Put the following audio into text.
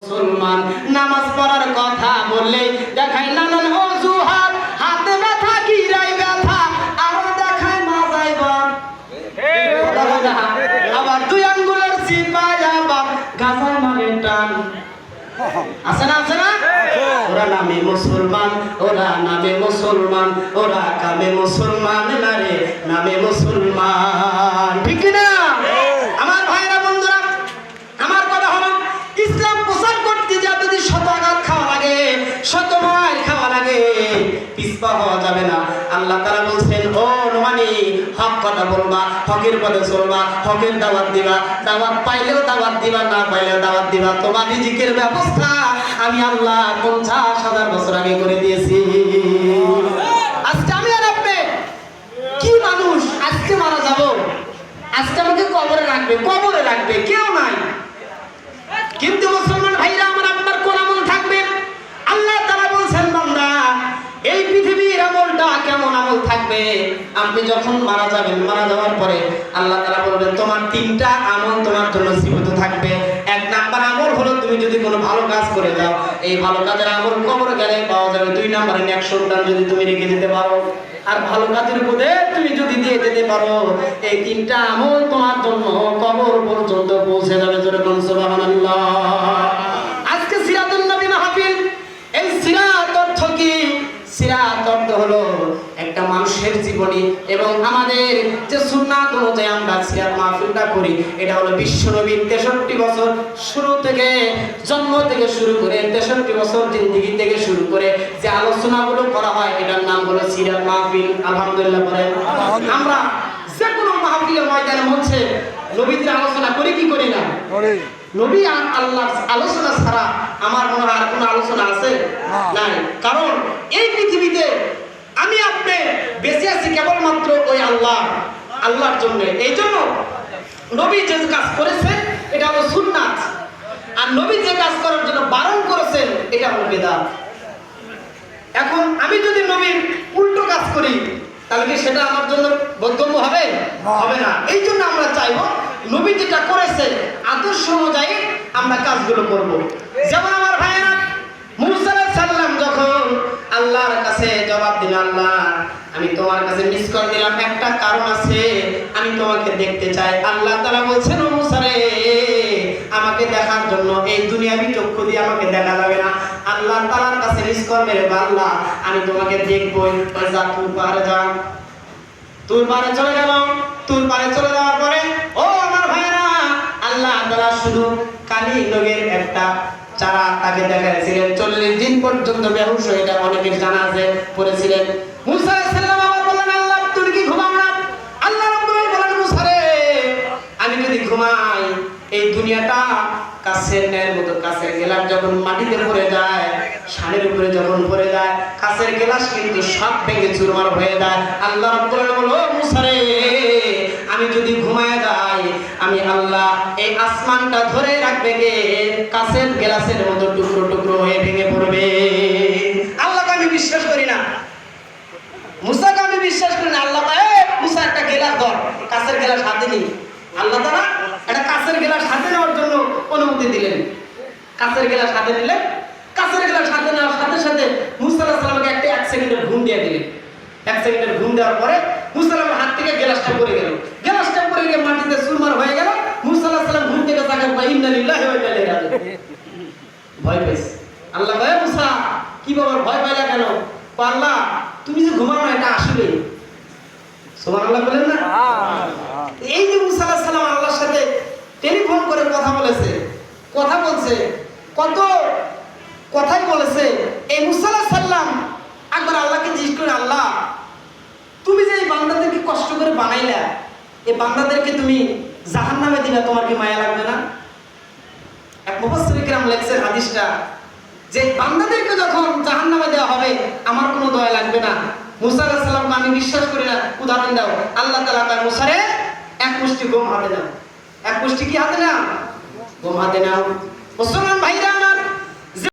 মুসলমান নামাজ পড়ার কথা বললে দেখায় নানান অজুহাত, হাতে ব্যথা কিরাই ব্যথা, আরো দেখায় মাজায় বাপ, আবার দুই আঙ্গুলের চিপায় আবার গাজায় মারে টান। আছে না আছে না? ওরা নামে মুসলমান, ওরা নামে মুসলমান, ওরা কামে মুসলমান, নারে নামে মুসলমান। ঠিক না আমার ভাইরা বন্ধুরা? আমার কথা হলো ইসলাম প্রচার করতে যা যদি শত আঘাত খাওয়া লাগে, শত মার খাওয়া লাগে, পিছপা হওয়া যাবে না। আল্লাহ তাআলা বলছেন, ও নোমানি, হক কথা বলবা, হকের পথে চলবা, হকের দাওয়াত দিবা, দাওয়াত পাইলেও দাওয়াত দিবা, না পাইলেও দাওয়াত দিবা। তোমার রিজিকের ব্যবস্থা আমি আল্লাহ 50,000 বছর আগে করে দিয়েছি। আজকে আমি আর আপনি কি মানুষ, আজকে মারা যাব, আজকে আমাকে কবরে রাখবে, কবরে রাখবে, কেউ নাই। কিন্তু মুসলমান ভাইরা আমার, আপনার কোন আমল থাকবে? আল্লাহ তাআলা বলছেন, বান্দা এই পৃথিবীর আমলটা কেমন আমল থাকবে? আপনি যখন মারা যাবেন, মারা যাওয়ার পরে আল্লাহ তাআলা বলবেন, তোমার 3টা আমল তোমার জন্য জীবিত থাকবে। 1 নাম্বার আমল হলো তুমি যদি কোনো ভালো কাজ করে যাও, এই ভালো কাজের আমল কবরে গেলে পাওয়া যাবে। 2 নাম্বারে নেক সন্তান যদি তুমি রেখে দিতে পারো, আর ভালো কাজের উপদেশ তুমি যদি দিয়ে যেতে পারো, এই 3টা আমল তোমার জন্য কবর পর্যন্ত পৌঁছে যাবে। জোরে বলুন সুবহানাল্লাহ। আজকে সিরাতুন নবী মাহফিল, এই সিরাত অর্থ কি? সিরাত অর্থ হলো একটা মানুষের জীবনী, এবং আমাদের যে সুন্নাত অনুযায়ী আমরা সিরাত মাহফিলটা করি, এটা হলো বিশ্বনবীর 63 বছর শুরু থেকে, জন্ম থেকে শুরু করে 63 বছর জিন্দেগি থেকে শুরু করে যে আলোচনাগুলো করা হয়, এটার নাম হলো সিরাত মাহফিল। আলহামদুলিল্লাহ বলেন। আমরা যে কোনো মাহফিলের ময়দানে হচ্ছে নবীদের আলোচনা করি কি করি না? নবী আর আল্লাহর আলোচনা ছাড়া আমার মনে হয় আর কোনো আলোচনা আছে নাই। কারণ এই পৃথিবীতে আমি আপনি বেঁচে আছি কেবলমাত্র ওই আল্লাহর জন্য। এই জন্য নবী যে কাজ করেছেন এটা হলো সুন্নাত, আর নবী যে কাজ করার জন্য বারণ করেছেন এটা হলো বিদআত। এখন আমি যদি নবীর উল্টো কাজ করি, তাহলে কি সেটা আমার জন্য বোধগম্য হবে? হবে না। এই জন্য আমরা চাইবো নবী যেটা করেছে আদর্শ অনুযায়ী আমরা কাজগুলো করব। যেমন আমার ভাইয়েরা, মুসা আলাইহিস সালাম যখন আল্লাহর কাছে জবাব দিলেন, আল্লাহ আমি তোমার কাছে মিস কল দিলাম, একটা কারণ আছে, আমি তোমাকে দেখতে চাই। আল্লাহ তাআলা বলছেন, ও মুসা রে, আমাকে দেখার জন্য এই দুনিয়াবি চক্ষু দিয়ে আমাকে দেখা যাবে না। আল্লাহ তাআলার কাছে মিস কল মেরে, আল্লাহ আমি তোমাকে দেখবই। যা তুর পারে যা। তুর পারে চলে গেল। তুর পারে চলে যাওয়ার পরে ও আমার ভাইরা, আল্লাহ তাআলা শুধু কালি লোকের একটা চারা তাকে দেখাইছিলেন। 40 দিন পর্যন্ত বেহুশ হয়ে, এটা অনেকের জানা আছে, পড়েছিলেন। মুসা আলাইহিস সালাম আবার বললেন, আল্লাহ তুমি কি ঘুমাও না? আল্লাহ রাব্বুল আলামিন বলেন, মুসা রে, আমি যদি ঘুমাই এই দুনিয়াটা কাছের ন্যায়ের মতো, কাছের গ্লাস যখন মাটিতে পড়ে যায়, শানের উপরে যখন পড়ে যায়, কাছের গ্লাস কিন্তু সব ভেঙে চুরমার হয়ে যায়। আল্লাহ রাব্বুল আলামিন বলল, ও মুসা রে, আমি যদি ঘুমায় যাই, আমি আল্লাহ এই আসমানটা ধরে রাখবে কে? কাছের গ্লাসের মতো টুকরো টুকরো হয়ে ভেঙে পড়বে। আল্লাহকে আমি বিশ্বাস করি না, মুসাকে আমি বিশ্বাস করি না। আল্লাহ মুসা একটা গ্লাস ধর, কাছের গ্লাস হাতে নেই। আল্লাহ তাআলা একটা কাছের গ্লাস হাতে নেওয়ার জন্য অনুমতি দিলেন। কাছের গ্লাস হাতে নিলেন। কাছের গ্লাস হাতে নেওয়ার সাথে সাথে মুসা আলাইহিস সালামকে একটা 1 সেকেন্ডের ঘুম দিয়ে দিলেন। 1 সেকেন্ডের ঘুম দেওয়ার পরে মুসা আলাইহিস হাত থেকে গ্লাসটা পড়ে গেল। গ্লাসটা পড়ে গিয়ে মাটিতে চুরমার হয়ে গেল। মুসা আলাইহিস সালাম ঘুম থেকে জাগার পর ইন্না লিল্লাহি ওয়া ইন্না ইলাইহি রাজিউন, ভয় পেয়েছে। আল্লাহ বলে, মুসা কি বাবা ভয় পাইলা কেন? আল্লাহ তুমি যে ঘুমাও না, এটা আসলে। সুবহানাল্লাহ বলেন না? এই যে মুসা আলাইহিস সালাম আল্লাহর সাথে টেলিফোন করে কথা বলেছে, কথা বলছে, কত কথাই বলেছে। এই মুসা আলাইহিস সালাম একবার আল্লাহকে জিজ্ঞেস করে, আল্লাহ তুমি যে এই বান্দাদেরকে কষ্ট করে বানাইলা, এই বান্দাদেরকে তুমি জাহান্নামে দিলা, তোমার কি মায়া লাগবে না? এক মুফাসসির কিরাম লেখছেন হাদিসটা, যে বান্দাদেরকে যখন জাহান্নামে দেওয়া হবে আমার কোনো দয়া লাগবে না। মুসা আলাইহিস সালামকে আমি বিশ্বাস করি না, উদাহরণ দাও। আল্লাহ তাআলা কয়, মুসা রে, 1 মুষ্টি গম হাতে নাও। 1 মুষ্টি কি হাতে নাও? গম হাতে নাও। মুসলমান ভাইরা